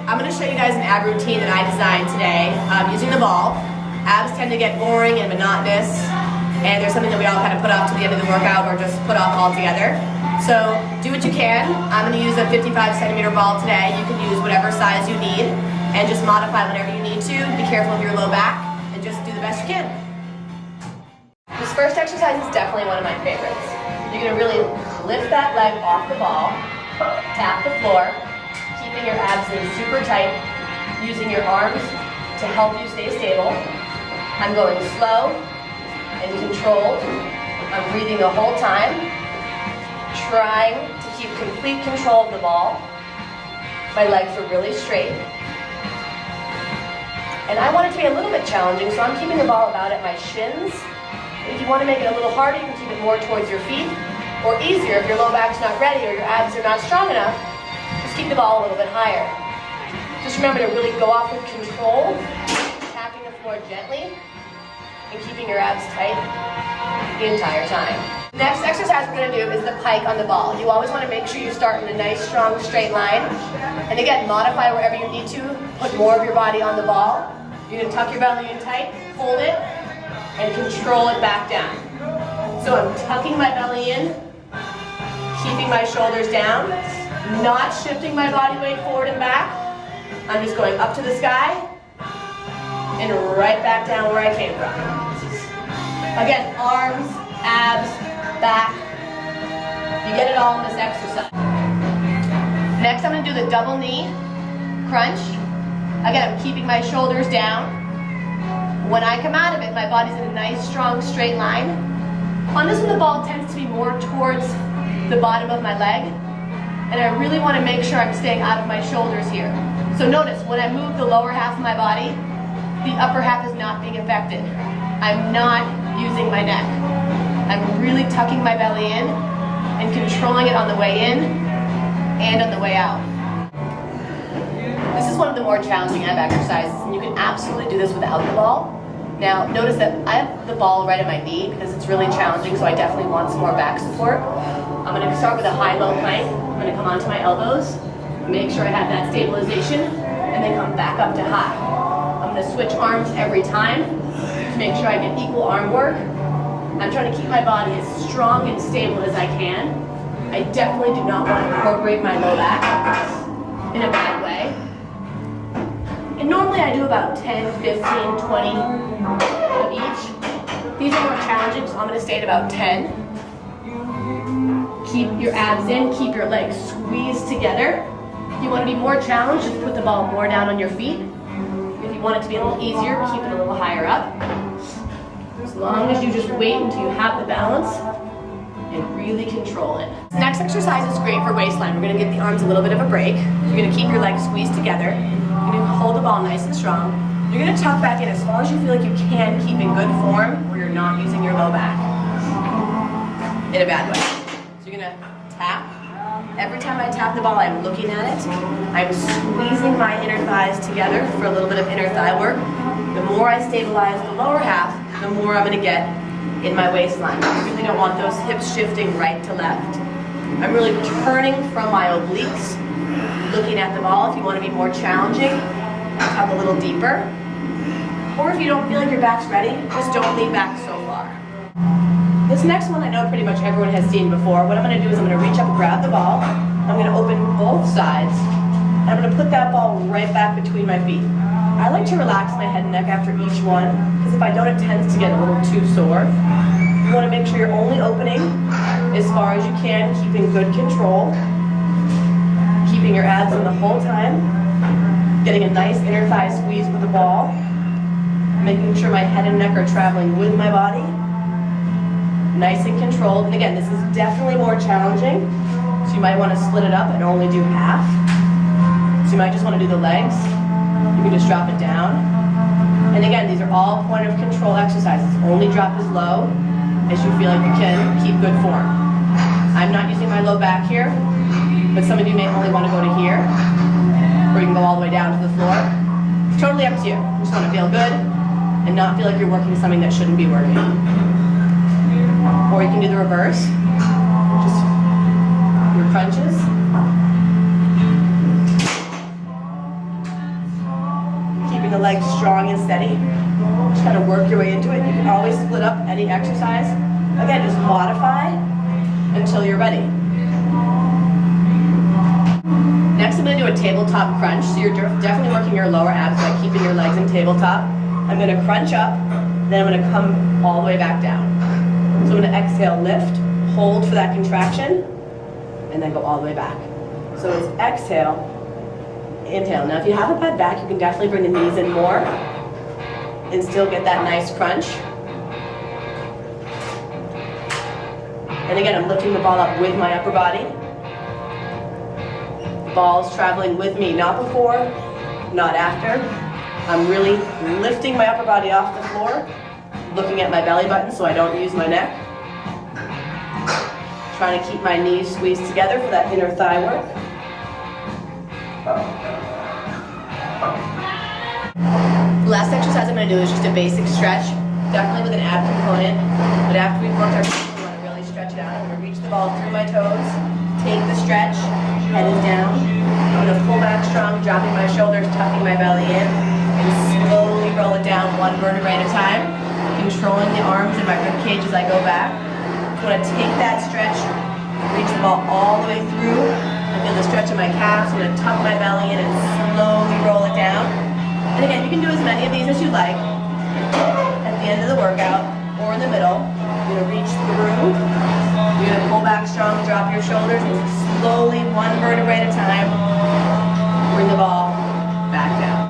I'm going to show you guys an ab routine that I designed today using the ball. Abs tend to get boring and monotonous, and there's something that we all kind of put off to the end of the workout or just put off altogether. So do what you can. I'm going to use a 55 centimeter ball today. You can use whatever size you need and just modify whenever you need to. Be careful of your low back and just do the best you can. This first exercise is definitely one of my favorites. You're going to really lift that leg off the ball, tap the floor, keeping your abs in super tight, using your arms to help you stay stable. I'm going slow and controlled. I'm breathing the whole time, trying to keep complete control of the ball. My legs are really straight. And I want it to be a little bit challenging, so I'm keeping the ball about at my shins. If you want to make it a little harder, you can keep it more towards your feet. Or easier, if your low back's not ready or your abs are not strong enough, just keep the ball a little bit higher. Just remember to really go off with control, tapping the floor gently, and keeping your abs tight the entire time. The next exercise we're going to do is the pike on the ball. You always want to make sure you start in a nice, strong, straight line. And again, modify wherever you need to. Put more of your body on the ball. You're going to tuck your belly in tight, hold it, and control it back down. So I'm tucking my belly in, keeping my shoulders down, not shifting my body weight forward and back. I'm just going up to the sky and right back down where I came from. Again, arms, abs, back. You get it all in this exercise. Next, I'm going to do the double knee crunch. Again, I'm keeping my shoulders down. When I come out of it, my body's in a nice, strong, straight line. On this one, the ball tends to be more towards the bottom of my leg, and I really want to make sure I'm staying out of my shoulders here. So notice, when I move the lower half of my body, the upper half is not being affected. I'm not using my neck. I'm really tucking my belly in and controlling it on the way in and on the way out. This is one of the more challenging ab exercises, and you can absolutely do this without the ball. Now, notice that I have the ball right at my knee because it's really challenging, so I definitely want some more back support. I'm going to start with a high-low plank. I'm going to come onto my elbows, make sure I have that stabilization, and then come back up to high. I'm going to switch arms every time to make sure I get equal arm work. I'm trying to keep my body as strong and stable as I can. I definitely do not want to incorporate my low back in a bad way. And normally I do about 10, 15, 20 of each. These are more challenging, so I'm going to stay at about 10. Keep your abs in, keep your legs squeezed together. If you want to be more challenged, just put the ball more down on your feet. If you want it to be a little easier, keep it a little higher up. As long as you just wait until you have the balance and really control it. The next exercise is great for waistline. We're going to give the arms a little bit of a break. You're going to keep your legs squeezed together. You're going to hold the ball nice and strong. You're going to tuck back in as far as you feel like you can, keep in good form where you're not using your low back in a bad way. So you're going to tap. Every time I tap the ball, I'm looking at it. I'm squeezing my inner thighs together for a little bit of inner thigh work. The more I stabilize the lower half, the more I'm going to get in my waistline. I really don't want those hips shifting right to left. I'm really turning from my obliques, looking at the ball. If you want to be more challenging, tuck a little deeper. Or if you don't feel like your back's ready, just don't lean back so far. This next one I know pretty much everyone has seen before. What I'm going to do is I'm going to reach up and grab the ball. I'm going to open both sides. And I'm going to put that ball right back between my feet. I like to relax my head and neck after each one, because if I don't, it tends to get a little too sore. You want to make sure you're only opening as far as you can, keeping good control. Keeping your abs in the whole time. Getting a nice inner thigh squeeze with the ball. Making sure my head and neck are traveling with my body. Nice and controlled. And again, this is definitely more challenging. So you might want to split it up and only do half. So you might just want to do the legs. You can just drop it down. And again, these are all point of control exercises. Only drop as low as you feel like you can. Keep good form. I'm not using my low back here, but some of you may only want to go to here, or you can go all the way down to the floor. It's totally up to you. You just want to feel good and not feel like you're working something that shouldn't be working. Or you can do the reverse. Just your crunches. legs strong and steady. Just kind of work your way into it. You can always split up any exercise. Again, just modify until you're ready. Next, I'm going to do a tabletop crunch. So you're definitely working your lower abs by keeping your legs in tabletop. I'm going to crunch up, then I'm going to come all the way back down. So I'm going to exhale, lift, hold for that contraction, and then go all the way back. So it's exhale, inhale. Now if you have a bad back, you can definitely bring the knees in more and still get that nice crunch. And again, I'm lifting the ball up with my upper body. The ball's traveling with me, not before, not after. I'm really lifting my upper body off the floor, looking at my belly button so I don't use my neck. Trying to keep my knees squeezed together for that inner thigh work. The last exercise I'm going to do is just a basic stretch, definitely with an ab component, but after we've worked our feet, we want to really stretch it out. I'm going to reach the ball through my toes, take the stretch, head is down. I'm going to pull back strong, dropping my shoulders, tucking my belly in, and slowly roll it down one vertebrae at a time, controlling the arms and my rib cage as I go back. I'm going to take that stretch, reach the ball all the way through. I feel the stretch in my calves. I'm going to tuck my belly in and slowly roll it down. And again, you can do as many of these as you like. At the end of the workout or in the middle, you're going to reach through. You're going to pull back strong, drop your shoulders, and slowly, one vertebrae at a time, bring the ball back down.